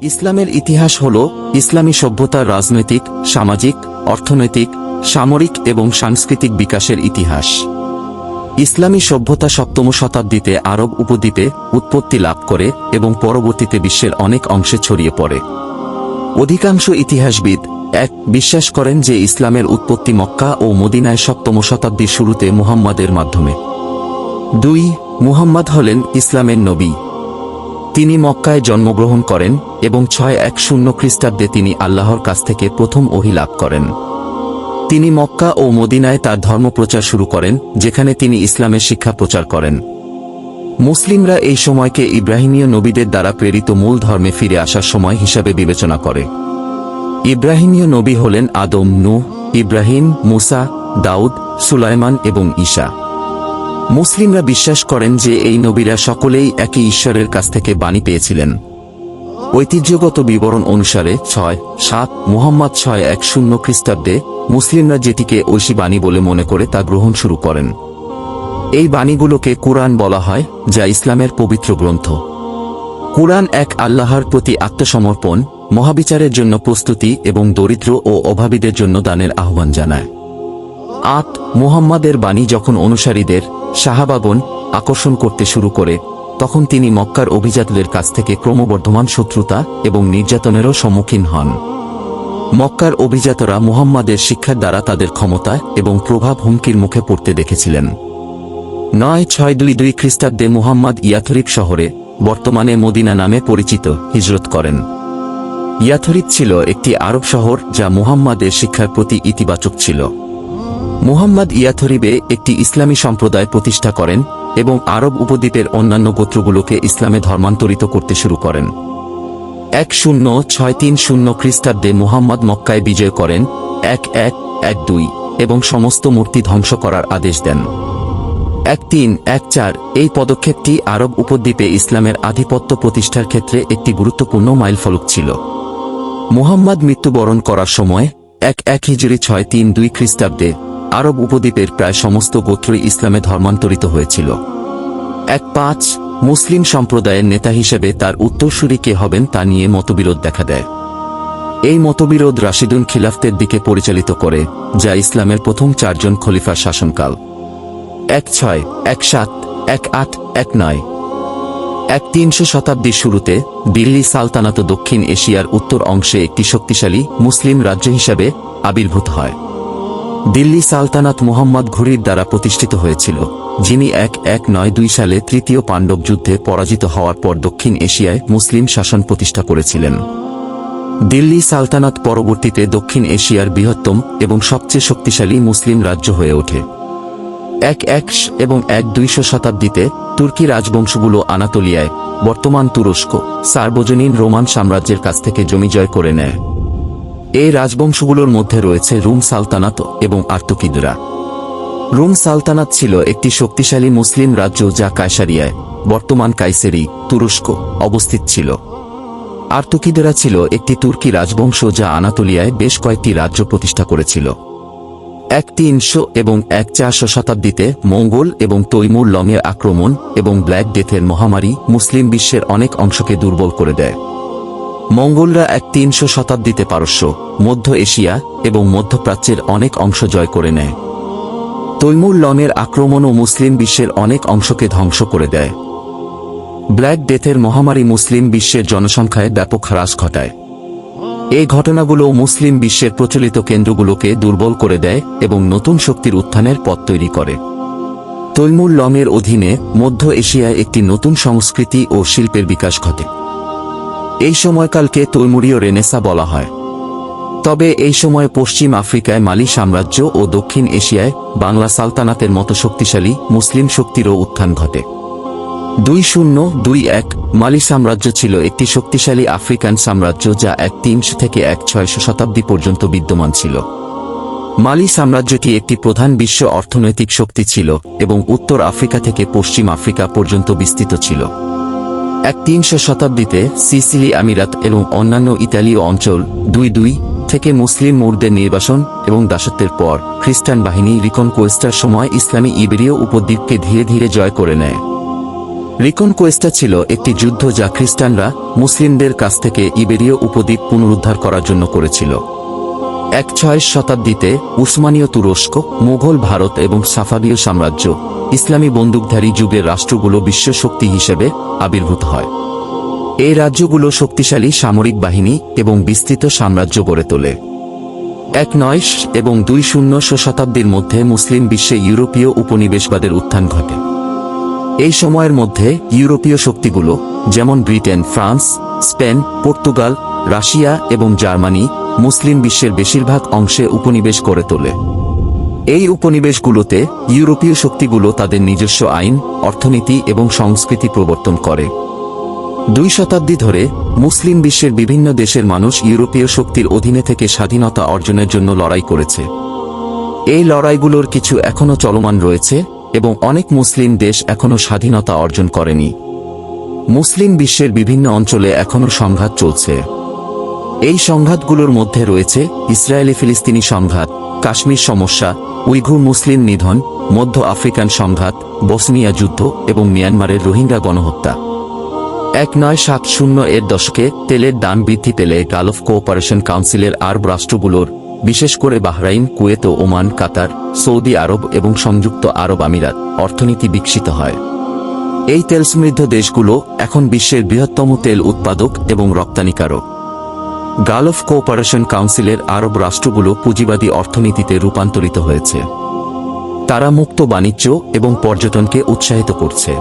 ইসলামের ইতিহাস হল ইসলামী সভ্যতার রাজনৈতিক, সামাজিক, অর্থনৈতিক, সামরিক এবং সাংস্কৃতিক বিকাশের ইতিহাস। ইসলামী সভ্যতা 7ম শতাব্দীতে আরব উপদ্বীপে উৎপত্তি লাভ করে এবং পরবর্তীতে বিশ্বের অনেক অংশে ছড়িয়ে পড়ে। অধিকাংশ ইতিহাসবিদ বিশ্বাস করেন যে ইসলামের উৎপত্তি মক্কা ও মদিনায় 7ম শতাব্দীর শুরুতে মুহাম্মাদের মাধ্যমে। 2. মুহাম্মাদ হলেন ইসলামের নবী। তিনি মক্কায় জন্মগ্রহণ করেন এবং 610 খ্রিস্টাব্দে তিনি আল্লাহর কাছ থেকে প্রথম ওহী লাভ করেন। তিনি মক্কা ও মদিনায় তার ধর্মপ্রচার শুরু করেন, যেখানে তিনি ইসলামের শিক্ষা প্রচার করেন। মুসলিমরা এই সময়কে ইব্রাহিমীয় নবীদের দ্বারা প্রেরিত মূল ধর্মে ফিরে আসার সময় হিসাবে বিবেচনা করে। ইব্রাহিমীয় নবী হলেন আদম, নূহ, ইব্রাহিম, মুসা, দাউদ, সুলাইমান এবং ঈসা। মুসলিমরা বিশ্বাস করেন যে এই নবীরা সকলেই একই ঈশ্বরের কাছ থেকে বাণী পেয়েছিলেন। ঐতিহ্যগত বিবরণ অনুসারে 6-7 মুহাম্মদ 610 খ্রিস্টাব্দে মুসলিমরা যেটিকে ঐশী বাণী বলে মনে করে তা গ্রহণ শুরু করেন। এই বাণীগুলোকে কুরআন বলা হয়, যা ইসলামের পবিত্র গ্রন্থ। কুরআন আল্লাহর প্রতি আত্মসমর্পণ, মহাবিচারের জন্য প্রস্তুতি এবং দরিদ্র ও অভাবীদের জন্য দানের আহ্বান জানায়। 8 মুহাম্মাদের বাণী যখন অনুসারীদের সাহাবাগণ আকর্ষণ করতে শুরু করে, তখন তিনি মক্কার অভিজাতদের কাছ থেকে ক্রমবর্ধমান শত্রুতা এবং নির্যাতনেরও সম্মুখীন হন। মক্কার অভিজাতরা মুহাম্মাদের শিক্ষার দ্বারা তাদের ক্ষমতা এবং প্রভাব হুমকির মুখে পড়তে দেখেছিলেন। 9-622 খ্রিস্টাব্দে মুহাম্মদ ইয়াথরিব শহরে, বর্তমানে মদিনা নামে পরিচিত, হিজরত করেন। ইয়াথরিব ছিল একটি আরব শহর যা মুহাম্মাদের শিক্ষার প্রতি ইতিবাচক ছিল। মুহাম্মদ ইয়াথরিবে একটি ইসলামী সম্প্রদায় প্রতিষ্ঠা করেন এবং আরব উপদ্বীপের অন্যান্য গোত্রগুলোকে ইসলামে ধর্মান্তরিত করতে শুরু করেন। 10-630 খ্রিস্টাব্দে মুহাম্মদ মক্কায় বিজয় করেন 1112 এবং সমস্ত মূর্তি ধ্বংস করার আদেশ দেন। 1314 এই পদক্ষেপটি আরব উপদ্বীপে ইসলামের আধিপত্য প্রতিষ্ঠার ক্ষেত্রে একটি গুরুত্বপূর্ণ মাইলফলক ছিল। মুহাম্মদ মৃত্যুবরণ করার সময় 11 হিজরি 632 খ্রিস্টাব্দে আরব উপদ্বীপের প্রায় সমস্ত গোত্রই ইসলামে ধর্মান্তরিত হয়েছিল। 15 মুসলিম সম্প্রদায়ের নেতা হিসেবে তার উত্তরসূরি কে হবেন তা নিয়ে মতবিরোধ দেখা দেয়। এই মতবিরোধ রাশিদুন খিলাফতের দিকে পরিচালিত করে, যা ইসলামের প্রথম 4 জন খলিফার শাসনকাল। 16 17 18 19 1300 শতাব্দীর শুরুতে দিল্লি সালতানাত দক্ষিণ এশিয়ার উত্তর অংশে একটি শক্তিশালী মুসলিম রাজ্য হিসাবে আবির্ভূত হয়। দিল্লি সালতানাত মুহাম্মদ ঘুরির দ্বারা প্রতিষ্ঠিত হয়েছিল, যিনি 1192 সালে তৃতীয় পাণ্ডব যুদ্ধে পরাজিত হওয়ার পর দক্ষিণ এশিয়ায় মুসলিম শাসন প্রতিষ্ঠা করেছিলেন। দিল্লি সালতানাত পরবর্তীতে দক্ষিণ এশিয়ার বৃহত্তম এবং সবচেয়ে শক্তিশালী মুসলিম রাজ্য হয়ে ওঠে। 11 এবং 1200 শতাব্দীতে তুর্কি রাজবংশগুলো আনাতোলিয়ায়, বর্তমান তুরস্ক, সার্বজনীন রোমান সাম্রাজ্যের কাছ থেকে জমি জয় করে নেয়। এই রাজবংশগুলোর মধ্যে রয়েছে রুম সালতানাত এবং আর্তুকিদরা। রুম সালতানাত ছিল একটি শক্তিশালী মুসলিম রাজ্য যা কায়সারিয়ায়, বর্তমান কায়সেরি, তুরস্ক, অবস্থিত ছিল। আর্তুকিদরা ছিল একটি তুর্কি রাজবংশ যা আনাতোলিয়ায় বেশ কয়েকটি রাজ্য প্রতিষ্ঠা করেছিল। 1300 এবং 1400 শতাব্দীতে মঙ্গল এবং তৈমুর লংয়ের আক্রমণ এবং ব্ল্যাক ডেথের মহামারী মুসলিম বিশ্বের অনেক অংশকে দুর্বল করে দেয়। মঙ্গলরা 1300 শতাব্দীতে পারস্য, মধ্য এশিয়া এবং মধ্যপ্রাচ্যের অনেক অংশ জয় করে নেয়। তৈমুর লংয়ের আক্রমণও মুসলিম বিশ্বের অনেক অংশকে ধ্বংস করে দেয়। ব্ল্যাক ডেথের মহামারী মুসলিম বিশ্বের জনসংখ্যায় ব্যাপক হ্রাস ঘটায়। এই ঘটনাগুলো মুসলিম বিশ্বের প্রচলিত কেন্দ্রগুলোকে দুর্বল করে দেয় এবং নতুন শক্তির উত্থানের পথ তৈরি করে। তৈমুর লংয়ের অধীনে মধ্য এশিয়ায় একটি নতুন সংস্কৃতি ও শিল্পের বিকাশ ঘটে। এই সময়কালকে তৈমুরীয় রেনেসা বলা হয়। তবে এই সময়ে পশ্চিম আফ্রিকায় মালি সাম্রাজ্য ও দক্ষিণ এশিয়ায় বাংলা সালতানাতের মতো শক্তিশালী মুসলিম শক্তিরও উত্থান ঘটে। 2021 মালি সাম্রাজ্য ছিল একটি শক্তিশালী আফ্রিকান সাম্রাজ্য যা 1300 থেকে 1600 শতাব্দী পর্যন্ত বিদ্যমান ছিল। মালি সাম্রাজ্যটি একটি প্রধান বিশ্ব অর্থনৈতিক শক্তি ছিল এবং উত্তর আফ্রিকা থেকে পশ্চিম আফ্রিকা পর্যন্ত বিস্তৃত ছিল। 1300 শতাব্দীতে সিসিলি আমিরাত এবং অন্যান্য ইতালীয় অঞ্চল 22 থেকে মুসলিম মুরদের নির্বাসন এবং দাসত্বের পর খ্রিস্টান বাহিনী রিকনকোয়েস্টার সময় ইসলামী ইবেরীয় উপদ্বীপকে ধীরে ধীরে জয় করে নেয়। রিকনকোয়েস্টা ছিল একটি যুদ্ধ যা খ্রিস্টানরা মুসলিমদের কাছ থেকে ইবেরীয় উপদ্বীপ পুনরুদ্ধার করার জন্য করেছিল। 16 শতাব্দীতে উসমানীয় তুরস্ক, মুঘল ভারত এবং সাফাবীয় সাম্রাজ্য, ইসলামী বন্দুকধারী যুগের রাষ্ট্রগুলো বিশ্ব শক্তি হিসেবে আবির্ভূত হয়। এই রাজ্যগুলো শক্তিশালী সামরিক বাহিনী এবং বিস্তৃত সাম্রাজ্য গড়ে তোলে। 19 এবং 20 শতাব্দীর মধ্যে মুসলিম বিশ্বে ইউরোপীয় উপনিবেশবাদের উত্থান ঘটে। এই সময়ের মধ্যে ইউরোপীয় শক্তিগুলো যেমন Britain, France, Spain, Portugal, Russia এবং জার্মানি মুসলিম বিশ্বের বেশিরভাগ অংশে উপনিবেশ করে তোলে। এই উপনিবেশগুলোতে ইউরোপীয় শক্তিগুলো তাদের নিজস্ব আইন, অর্থনীতি এবং সংস্কৃতি প্রবর্তন করে। 2 শতাব্দী ধরে মুসলিম বিশ্বের বিভিন্ন দেশের মানুষ ইউরোপীয় শক্তির অধীনে থেকে স্বাধীনতা অর্জনের জন্য লড়াই করেছে। এই লড়াইগুলোর কিছু এখনও চলমান রয়েছে এবং অনেক মুসলিম দেশ এখনও স্বাধীনতা অর্জন করেনি। মুসলিম বিশ্বের বিভিন্ন অঞ্চলে এখনও সংঘাত চলছে। এই সংঘাতগুলোর মধ্যে রয়েছে ইসরায়েলি ফিলিস্তিনি সংঘাত, কাশ্মীর সমস্যা, উইঘুর মুসলিম নিধন, মধ্য আফ্রিকান সংঘাত, বসনিয়া যুদ্ধ এবং মিয়ানমারের রোহিঙ্গা গণহত্যা। 1970 এর দশকে তেলের দাম বৃদ্ধি পেলে গালফ কোঅপারেশন কাউন্সিলের আরব রাষ্ট্রগুলোর, বিশেষ করে বাহরাইন, কুয়েত ও ওমান, কাতার, সৌদি আরব এবং সংযুক্ত আরব আমিরাত অর্থনীতি বিকশিত হয়। এই তেল সমৃদ্ধ দেশগুলো এখন বিশ্বের বৃহত্তম তেল উৎপাদক এবং রপ্তানিকারক। গালফ কোঅপারেশন কাউন্সিলের আরব রাষ্ট্রগুলো পুঁজিবাদী অর্থনীতিতে রূপান্তরিত হয়েছে। তারা মুক্ত বাণিজ্য এবং পর্যটনকে উৎসাহিত করছে।